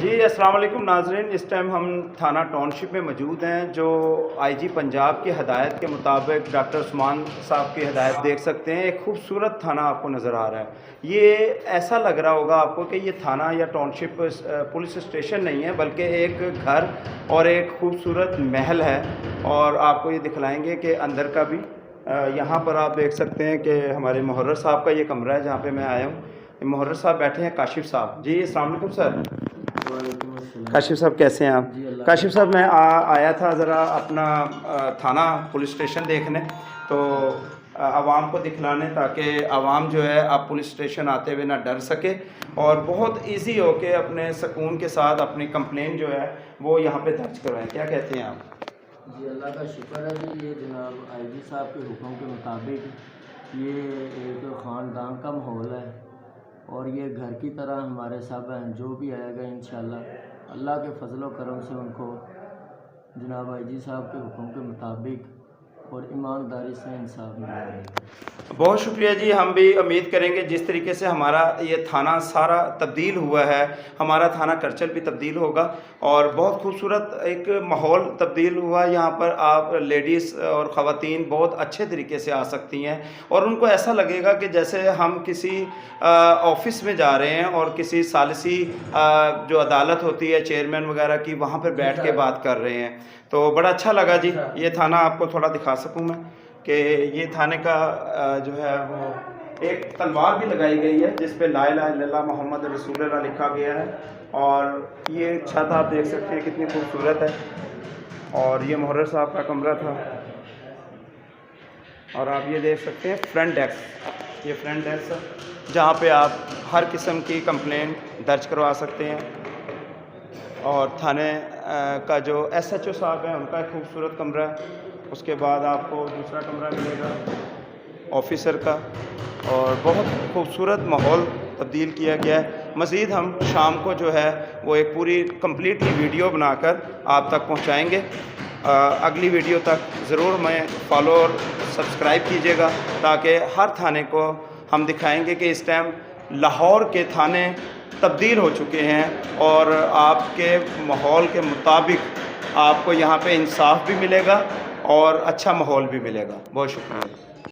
جی अस्सलाम वालेकुम नाज़रीन, इस टाइम हम थाना टाउनशिप में मौजूद हैं। जो आईजी पंजाब की हदायत के मुताबिक डॉक्टर उस्मान साहब की हदायत देख सकते हैं। एक खूबसूरत थाना आपको नज़र आ रहा है। ये ऐसा लग रहा होगा आपको कि ये थाना या टाउनशिप पुलिस स्टेशन नहीं है, बल्कि एक घर और एक खूबसूरत महल है। और आपको ये दिखलाएंगे कि अंदर का भी यहाँ पर आप देख सकते हैं कि हमारे मुहर्रर साहब का ये कमरा है जहाँ पे मैं आया हूँ। मुहर्रर साहब बैठे हैं, काशिफ साहब। जी अस्सलाम वालेकुम सर। काशिफ साहब कैसे हैं आप? काशिफ साहब मैं आया था ज़रा अपना थाना पुलिस स्टेशन देखने, तो आवाम को दिखलाने, ताकि आवाम जो है आप पुलिस स्टेशन आते हुए ना डर सके और बहुत इजी हो के अपने सुकून के साथ अपनी कंप्लेंट जो है वो यहाँ पे दर्ज करवाएं। क्या कहते हैं आप? जी अल्लाह का शुक्र है जी। ये जनाब आईजी साहब के हुक्म के मुताबिक ये एक ख़ानदान का माहौल है और ये घर की तरह हमारे सब हैं। जो भी आएगा इंशाल्लाह अल्लाह के फजल व करम से उनको जनाब आईजी साहब के हुक्म के मुताबिक और ईमानदारी से इंसाफ मिलेगा। बहुत शुक्रिया जी। हम भी उम्मीद करेंगे जिस तरीके से हमारा ये थाना सारा तब्दील हुआ है, हमारा थाना करचल भी तब्दील होगा और बहुत खूबसूरत एक माहौल तब्दील हुआ। यहाँ पर आप लेडीज़ और ख़वातीन बहुत अच्छे तरीके से आ सकती हैं और उनको ऐसा लगेगा कि जैसे हम किसी ऑफ़िस में जा रहे हैं और किसी सालिसी जो अदालत होती है चेयरमैन वगैरह की, वहाँ पर बैठ के बात कर रहे हैं। तो बड़ा अच्छा लगा जी। ये थाना आपको थोड़ा दिखा सकूँ मैं कि ये थाने का जो है वो एक तलवार भी लगाई गई है जिस पे ला इलाहा इल्लल्लाह मोहम्मद रसूलुल्लाह लिखा गया है। और ये छत आप देख सकते हैं कितनी खूबसूरत है। और ये मुहर्रर साहब का कमरा था। और आप ये देख सकते हैं फ्रंट डेस्क, ये फ्रंट डेस्क है जहाँ पे आप हर किस्म की कंप्लेंट दर्ज करवा सकते हैं। और थाने का जो SHO साहब हैं उनका एक खूबसूरत कमरा है। उसके बाद आपको दूसरा कमरा मिलेगा ऑफिसर का और बहुत खूबसूरत माहौल तब्दील किया गया है। मज़ीद हम शाम को जो है वो एक पूरी कंप्लीटली वीडियो बनाकर आप तक पहुंचाएंगे। अगली वीडियो तक ज़रूर हमें फॉलो और सब्सक्राइब कीजिएगा, ताकि हर थाने को हम दिखाएंगे कि इस टाइम लाहौर के थाने तब्दील हो चुके हैं और आपके माहौल के मुताबिक आपको यहाँ पे इंसाफ भी मिलेगा और अच्छा माहौल भी मिलेगा। बहुत शुक्रिया।